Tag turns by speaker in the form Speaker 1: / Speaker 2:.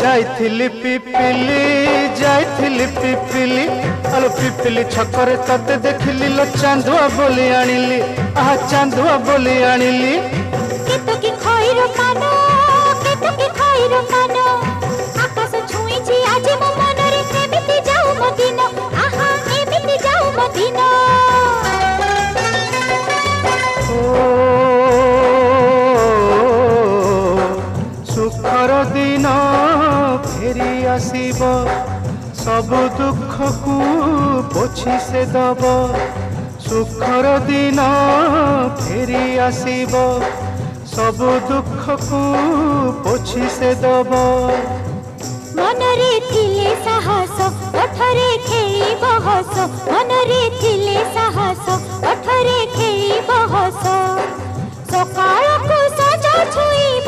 Speaker 1: जाइथिली पिपिली जाइथिली पिपिली आलो पिपिली छकरे तते देखिली लो चांदुआ बोली आनिली आहा चांदुआ बोली आनिली
Speaker 2: केतो की खइरो कानो केतो की खइरो कानो आकाश छुईची आज मो मनरे एमिति जाऊ मो दिन आहा एमिति जाऊ मो दिन
Speaker 1: सुखर दिन फेरी आसीब सब दुख को पोछि से दब सुखर दिन फेरी आसीब सब दुख को पोछि से दब
Speaker 2: मनरे थिले साहस ओठरे खेई बहस मनरे थिले साहस ओठरे खेई बहस सकाळ को सजा छुई